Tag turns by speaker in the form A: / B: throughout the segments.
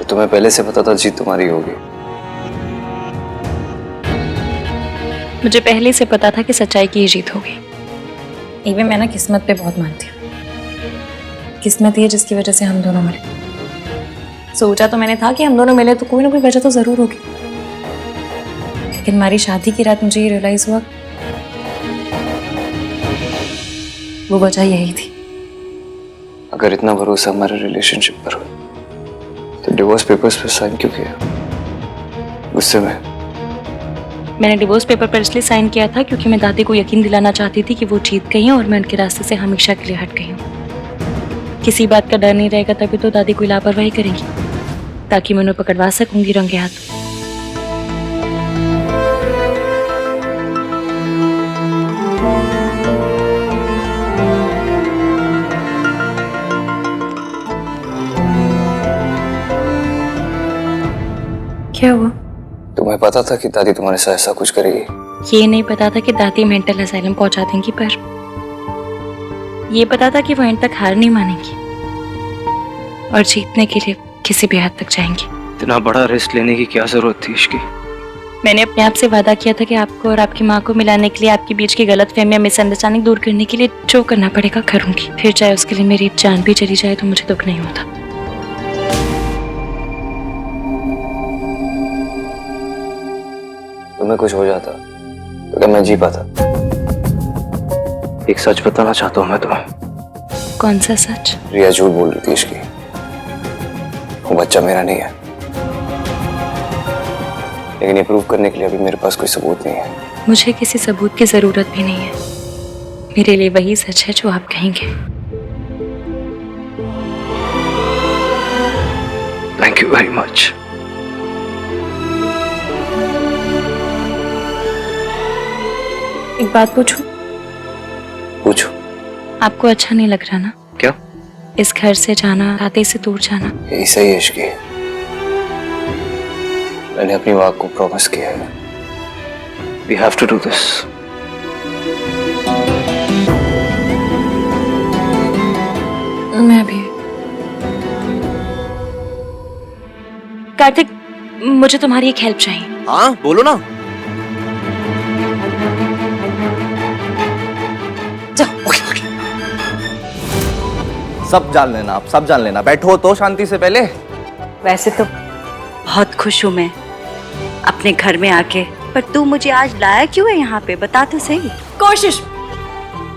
A: तुम्हें पहले से पता था जीत तुम्हारी होगी?
B: मुझे पहले से पता था कि सच्चाई की ही जीत होगी। इवन मैं ना किस्मत पे बहुत मानती हूँ। किस्मत ही है जिसकी वजह से हम दोनों मिले। सोचा तो मैंने था कि हम दोनों मिले तो कोई ना कोई वजह तो जरूर होगी, लेकिन हमारी शादी की रात मुझे ये रियलाइज हुआ वो वजह यही थी।
A: अगर इतना भरोसा हमारे रिलेशनशिप पर हो तो डिवोर्स पेपर्स पे साइन क्यों किया? गुस्से में?
B: मैंने डिवोर्स पेपर पर इसलिए साइन किया था क्योंकि मैं दादी को यकीन दिलाना चाहती थी कि वो जीत गई हैं और मैं उनके रास्ते से हमेशा के लिए हट गई हूँ। किसी बात का डर नहीं रहेगा तभी तो दादी कोई लापरवाही करेंगी, ताकि मैं उन्हें पकड़वा सकूंगी रंगे हाथ। क्या हुआ?
A: तुम्हें पता था कि दादी तुम्हारे साथ ऐसा कुछ करेगी?
B: ये नहीं पता था कि दादी मेंटल असाइलम पहुंचा देंगी, पर ये पता था कि वो एंड तक हार नहीं मानेंगी और जीतने के लिए किसी भी हद तक जाएंगी।
A: इतना बड़ा रिस्क लेने की क्या जरूरत थी इसकी?
B: मैंने अपने आप से वादा किया था कि आपको और आपकी माँ को मिलाने के लिए, आपके बीच की गलतफहमी या मिसअंडरस्टैंडिंग दूर करने के लिए जो करना पड़ेगा करूंगी, फिर चाहे उसके लिए मेरी जान भी चली जाए तो मुझे दुख नहीं होता।
A: तुम्हें कुछ हो जाता तो क्या मैं जी पाता? एक सच बताना चाहता हूँ मैं तुम्हें।
B: कौन सा सच?
A: रिया झूठ बोल रही थी इसकी। वो बच्चा मेरा नहीं है, लेकिन ये प्रूव करने के लिए अभी मेरे पास कोई सबूत नहीं है।
B: मुझे किसी सबूत की जरूरत भी नहीं है। मेरे लिए वही सच है जो आप कहेंगे।
A: Thank you very much.
B: एक बात पूछूं?
A: पूछो।
B: आपको अच्छा नहीं लग रहा ना?
A: क्या?
B: इस घर से जाना, दादी से दूर जाना।
A: यही सही है इश्की। मैंने अपनी वाक को प्रॉमिस किया है। We have to do this.
B: मैं भी। कार्तिक, मुझे तुम्हारी एक हेल्प चाहिए।
C: हाँ बोलो ना। सब जान लेना, आप सब जान लेना। बैठो तो शांति से पहले।
D: वैसे तो बहुत खुश हूँ मैं अपने घर में आके, पर तू मुझे आज लाया क्यों है यहाँ पे, बता तो सही।
B: कोशिश,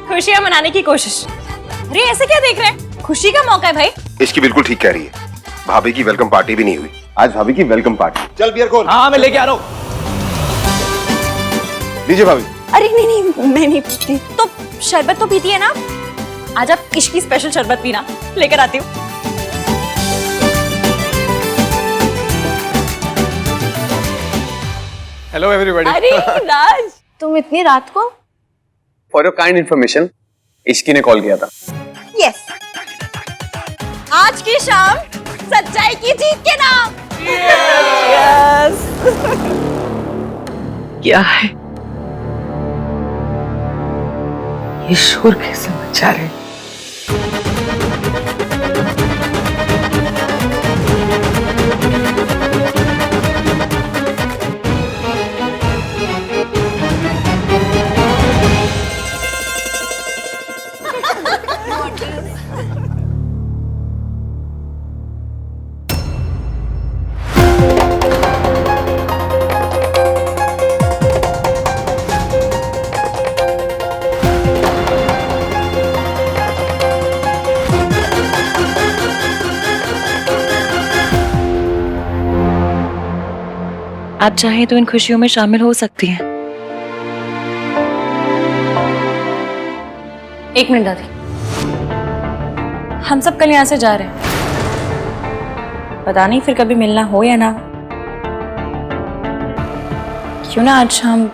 B: खुशियाँ मनाने की कोशिश। अरे ऐसे क्या देख रहे हैं? खुशी का मौका है भाई।
E: इसकी बिल्कुल ठीक कह रही है। भाभी की वेलकम पार्टी भी नहीं हुई। आज भाभी की वेलकम पार्टी। चल बियर खोल।
C: हाँ मैं लेके आ रहा हूँ।
E: लीजिए भाभी।
D: अरे नहीं नहीं, मैं नहीं पीती।
B: तो शरबत तो पीती है ना? आज आप इश्की स्पेशल शरबत पीना, लेकर आती हूँ।
F: Hello everybody.
D: अरे राज, तुम इतनी रात को?
F: For your kind information, Ishki ने कॉल किया था।
D: यस, आज की शाम सच्चाई की जीत के नाम। यस।
G: क्या है ये शोर? कैसे मचा रहे?
B: आप चाहें तो इन खुशियों में शामिल हो सकती हैं। एक मिनट दादी, हम सब कल यहाँ से जा रहे हैं। पता नहीं फिर कभी मिलना हो या ना हो। क्यों ना आज हम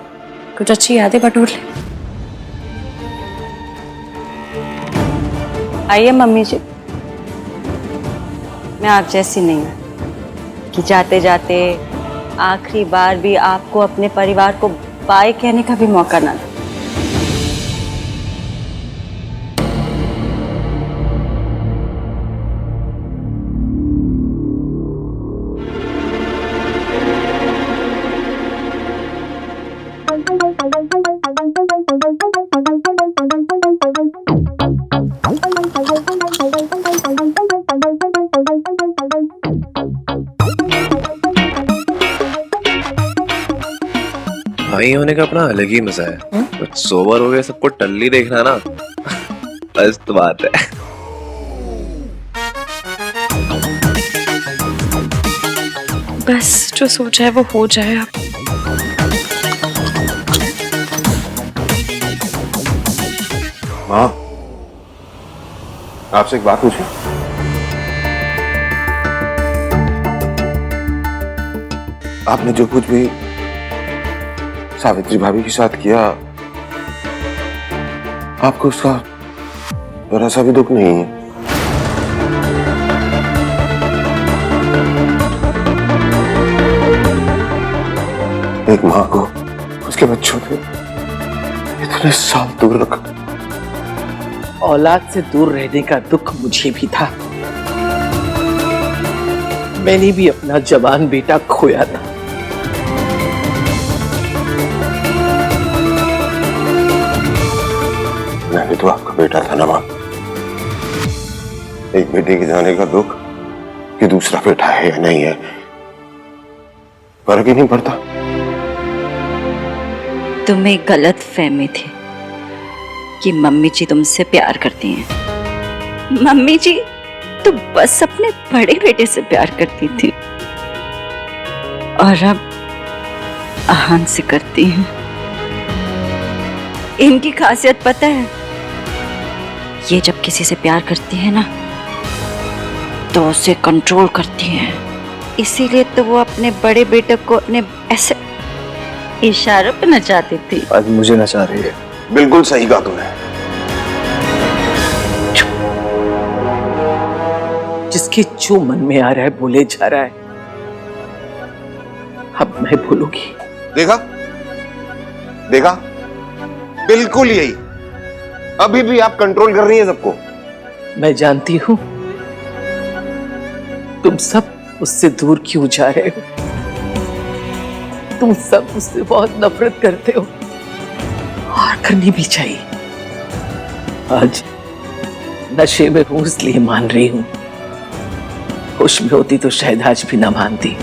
B: कुछ अच्छी यादें बटोर लें।
D: आइए मम्मी जी, मैं आप जैसी नहीं हूँ कि जाते जाते आखिरी बार भी आपको अपने परिवार को बाय कहने का भी मौका ना दे।
F: नहीं होने का अपना अलग ही मजा है। बट सोबर हो गए सबको टल्ली देखना ना, बस तो बात है।
B: बस जो सोचा है वो हो जाए अब।
E: माँ, आपसे एक बात पूछूं? आपने जो कुछ भी सावित्री भाभी के साथ किया, आपको उसका जरा सा भी दुख नहीं है? एक माँ को उसके बच्चों के इतने साल दूर रखा।
G: औलाद से दूर रहने का दुख मुझे भी था। मैंने भी अपना जवान बेटा खोया था।
E: मैं भी तो आपका बेटा था ना माँ। एक बेटे के जाने का दुख कि दूसरा बेटा है या नहीं है, फर्क ही नहीं पड़ता।
D: तुम्हें गलत फहमी थी कि मम्मी जी तुमसे प्यार करती हैं। मम्मी जी तो बस अपने बड़े बेटे से प्यार करती थी और अब आहान से करती हैं। इनकी खासियत पता है, ये जब किसी से प्यार करती है ना तो उसे कंट्रोल करती है। इसीलिए तो वो अपने बड़े बेटे को अपने ऐसे इशारों पे नचाती थी।
A: आज मुझे नचा रही है।
E: बिल्कुल सही कहा तुमने।
G: जिसके जो मन में आ रहा है बोले जा रहा है। अब मैं बोलूंगी।
E: देखा देखा, बिल्कुल यही। अभी भी आप कंट्रोल कर रही हैं सबको।
G: मैं जानती हूं तुम सब उससे दूर क्यों जा रहे हो। तुम सब उससे बहुत नफरत करते हो और करनी भी चाहिए। आज नशे में हूं इसलिए मान रही हूं, होश में होती तो शायद आज भी ना मानती।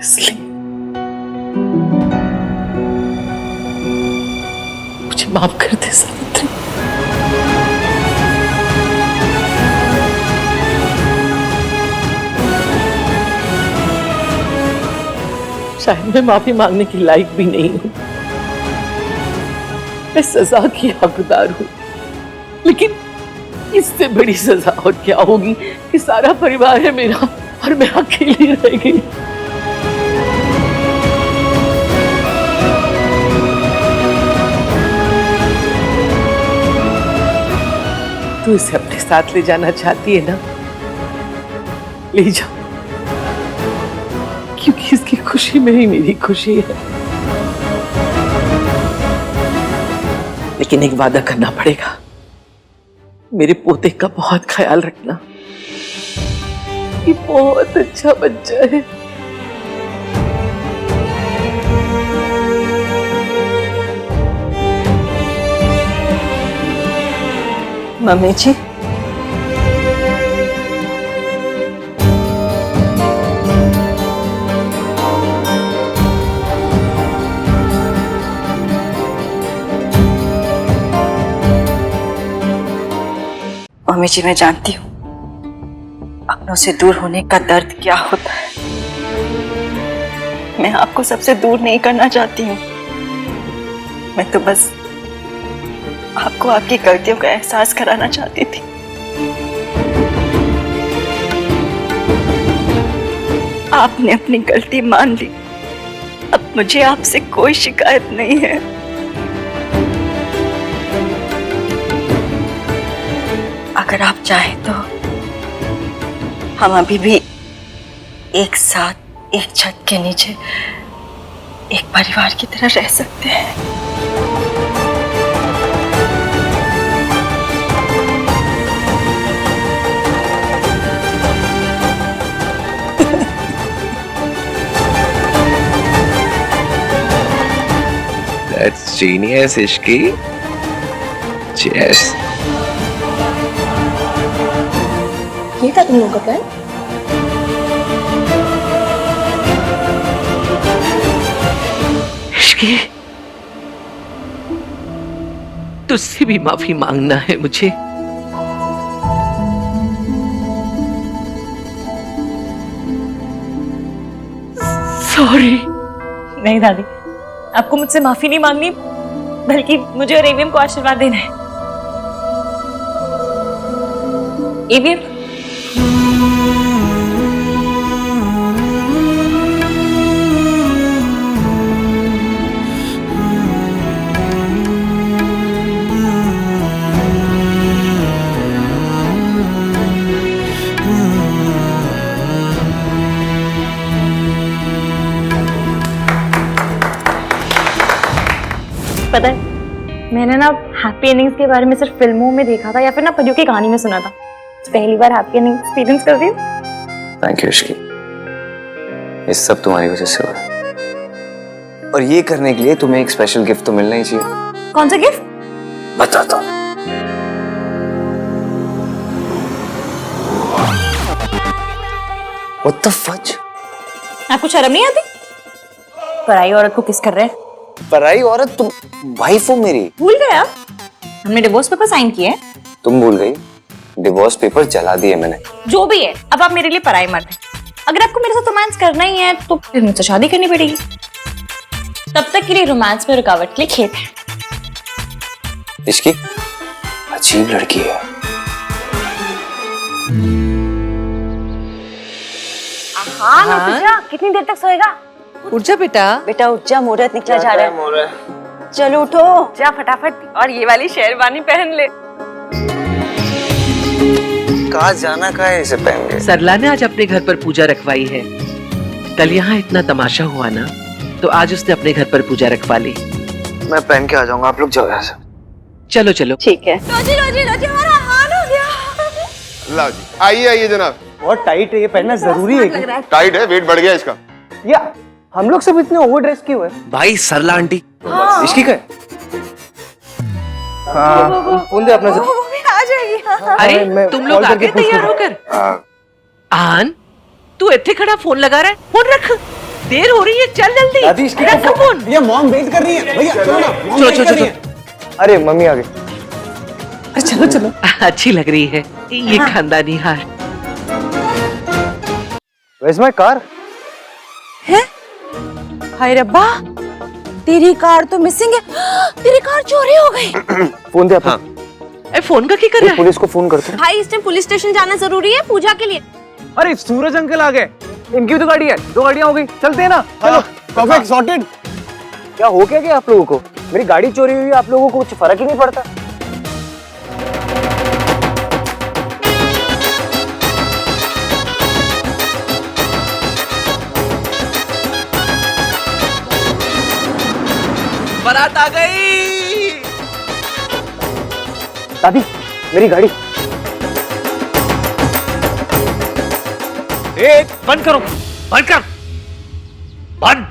G: इसलिए मुझे माफ कर दे सावित्री। शायद मैं माफी मांगने की लायक भी नहीं हूं, मैं सजा की हकदार हूं, लेकिन इससे बड़ी सजा और क्या होगी कि सारा परिवार है मेरा और मैं अकेली रह गई। तू इसे अपने साथ ले जाना चाहती है ना, ले जाओ, क्योंकि इसकी खुशी में ही मेरी खुशी है। लेकिन एक वादा करना पड़ेगा, मेरे पोते का बहुत ख्याल रखना। ये बहुत अच्छा बच्चा है।
D: मम्मी जी, मम्मी जी, मैं जानती हूँ अपनों से दूर होने का दर्द क्या होता है। मैं आपको सबसे दूर नहीं करना चाहती हूँ। मैं तो बस आपको आपकी गलतियों का एहसास कराना चाहती थी। आपने अपनी गलती मान ली, अब मुझे आपसे कोई शिकायत नहीं है। अगर आप चाहें तो हम अभी भी एक साथ एक छत के नीचे एक परिवार की तरह रह सकते हैं।
F: That's genius, Ishki. Cheers।
B: ये था तुम लोगों का प्लान?
G: इश्की, तुझसे भी माफी मांगना है मुझे। सॉरी।
B: नहीं दादी, आपको मुझसे माफी नहीं मांगनी, बल्कि मुझे और एवीएम को आशीर्वाद देना है। एवीएम, पता है, मैंने ना हैप्पी एंडिंग्स के बारे में सिर्फ फिल्मों में देखा था या फिर ना परियों की कहानी में सुना था। पहली बार हैप्पी एंडिंग एक्सपीरियंस कर रही हूँ।
A: थैंक यू इश्की, ये सब तुम्हारी वजह से हुआ है। और ये करने के लिए तुम्हें एक स्पेशल गिफ्ट तो मिलना ही चाहिए।
B: कौन सा गिफ्ट?
A: बताता हूँ। What the fudge?
B: आपको शर्म नहीं आती? पराई औरत को किस कर रहे हैं?
A: पराई औरत? तुम वाइफ हो मेरी।
B: भूल गए आप? हमने डिवोर्स पेपर साइन किए हैं।
A: तुम भूल गई? डिवोर्स पेपर जला दिए मैंने।
B: जो भी है, अब आप मेरे लिए पराई मर्द हैं। अगर आपको मेरे साथ रोमांस करना ही है तो फिर मुझसे शादी करनी पड़ेगी। तब तक के लिए रोमांस में रुकावट के लिए खेत है।
A: इसकी अजीब लड़की है।
B: हाँ, कितनी देर तक सोएगा?
G: उठ जा बेटा।
D: बेटा उठ जा, मुहूर्त निकला जा रहा है। चलो उठो।
B: जा फटाफट, और ये वाली शेरवानी पहन ले।
A: कहाँ जाना, कहाँ है इसे पहन के?
G: सरला ने आज अपने घर पर पूजा रखवाई है। कल यहाँ इतना तमाशा हुआ ना, तो आज उसने अपने घर पर पूजा रखवा ली।
A: मैं पहन के आ जाऊंगा, आप लोग जाओ यहाँ से।
G: चलो चलो।
D: ठीक है।
B: रोजी रोजी रोजी, हमारा हाल हो गया।
E: लो जी, आइए आइए जनाब।
H: बहुत टाइट है, ये पहनना जरूरी है कि?
E: टाइट है, वेट बढ़ गया इसका।
H: या हम लोग सब इतने ओवर ड्रेस क्यों है?
F: भाई सरला आंटी।
H: इसकी क्या है? हाँ, फोन दे अपना से।
B: वो भी आ जाएगी। हाँ।
G: अरे
H: मैं
G: तुम लोग
H: कॉल
G: आगे
H: करके पूछ
G: तैयार
H: लूंगा।
G: होकर। आन, तू इतने खड़ा फोन लगा रहा है? फोन रख, देर हो रही है, चल जल्दी।
H: दादी इसकी
G: रख फोन।
H: भैया मॉम वेट कर रही है। भैया चलो ना, मॉम
G: चलो,
H: वेट
G: चलो,
H: कर रही
G: चलो।
H: है। अरे मम्मी आ गई।
G: चलो चलो। अच्छी लग रही है ये खानदानी हार।
H: Where's my car?
D: हाय रब्बा, तेरी कार तो मिसिंग है। तेरी कार चोरी हो गई।
H: फोन दे अपना।
G: ए, फोन का क्या कर रहा है?
H: पुलिस को फोन करते हैं।
B: भाई, इस टाइम पुलिस स्टेशन जाना जरूरी है पूजा के लिए।
H: अरे सूरज अंकल आ गए, इनकी भी तो गाड़ी है। 2 गाड़ियां हो गई, चलते हैं ना। चलो परफेक्ट सॉर्टेड। क्या हो क्या आप लोगों को? मेरी गाड़ी चोरी हुई, आप लोगों को कुछ फर्क ही नहीं पड़ता।
G: बारात आ गई।
H: दादी मेरी गाड़ी।
G: बंद करो, बंद कर, बंद।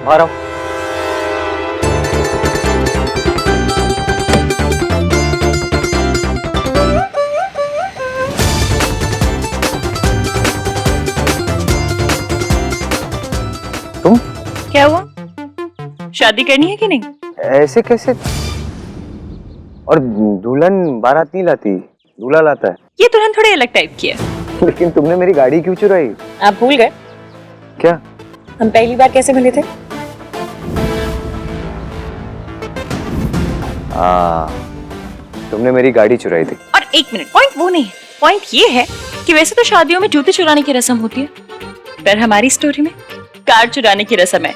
H: बाहर आओ। तुम
B: क्या हुआ? शादी करनी है कि नहीं?
H: ऐसे कैसे? और दुल्हन बारात नहीं लाती, दूल्हा लाता है।
B: ये दुल्हन थोड़ी अलग टाइप की है।
H: लेकिन तुमने मेरी गाड़ी क्यों चुराई?
B: आप भूल गए
H: क्या?
B: हम पहली बार कैसे मिले थे?
H: तुमने मेरी गाड़ी चुराई थी।
B: और एक मिनट, पॉइंट वो नहीं है। पॉइंट ये है कि वैसे तो शादियों में जूते चुराने की रस्म होती है, पर हमारी स्टोरी में कार चुराने की रस्म है।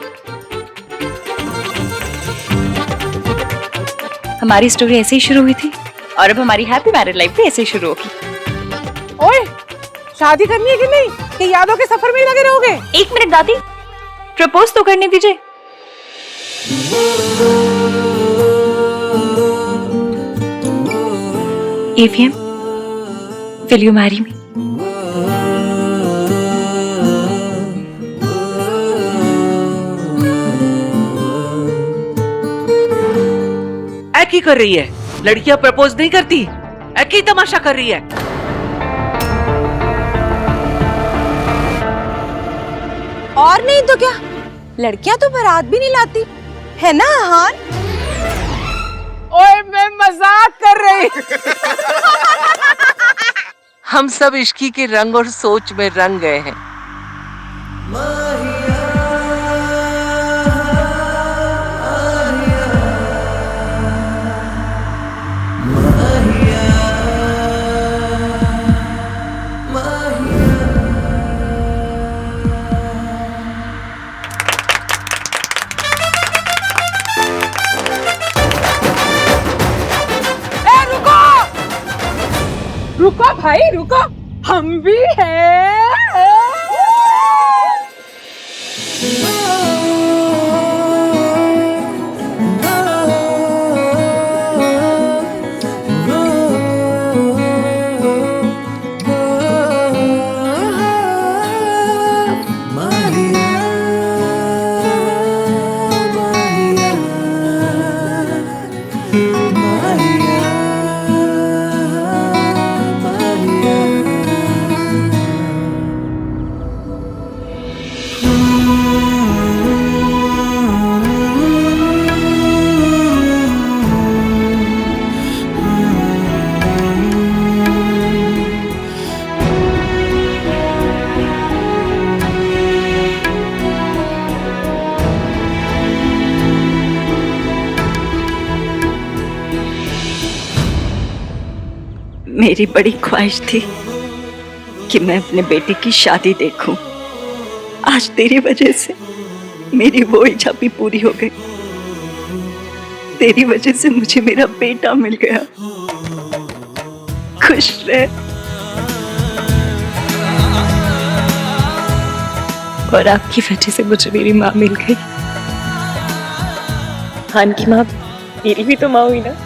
B: हमारी स्टोरी ऐसे ही शुरू हुई थी और अब हमारी हैप्पी मैरिड लाइफ भी ऐसे ही शुरू होगी।
I: ओए, शादी करनी है कि नहीं? कि यादों के सफर में ही लगे रहोगे?
B: एक मिनट दादी, प्रपोज तो करने दीजिए। AVM, will you marry me?
G: की कर रही है? लड़कियां प्रपोज नहीं करती, एक ही तमाशा कर रही है।
I: और नहीं तो क्या, लड़कियां तो बारात भी नहीं लाती है ना हान? ओए मैं मजाक कर रही।
G: हम सब इश्की के रंग और सोच में रंग गए हैं।
I: रुको भाई रुको, हम भी हैं।
D: मेरी बड़ी ख्वाहिश थी कि मैं अपने बेटे की शादी देखूं। आज तेरी वजह से मेरी वो इच्छा भी पूरी हो गई। तेरी वजह से मुझे मेरा बेटा मिल गया। खुश रह।
B: और आपकी वजह से मुझे मेरी माँ मिल गई। हान की माँ मेरी भी तो माँ हुई ना।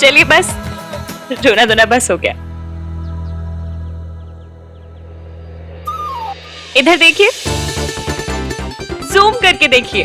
B: चलिए बस, रोना धोना बस हो गया। इधर देखिए, जूम करके देखिए।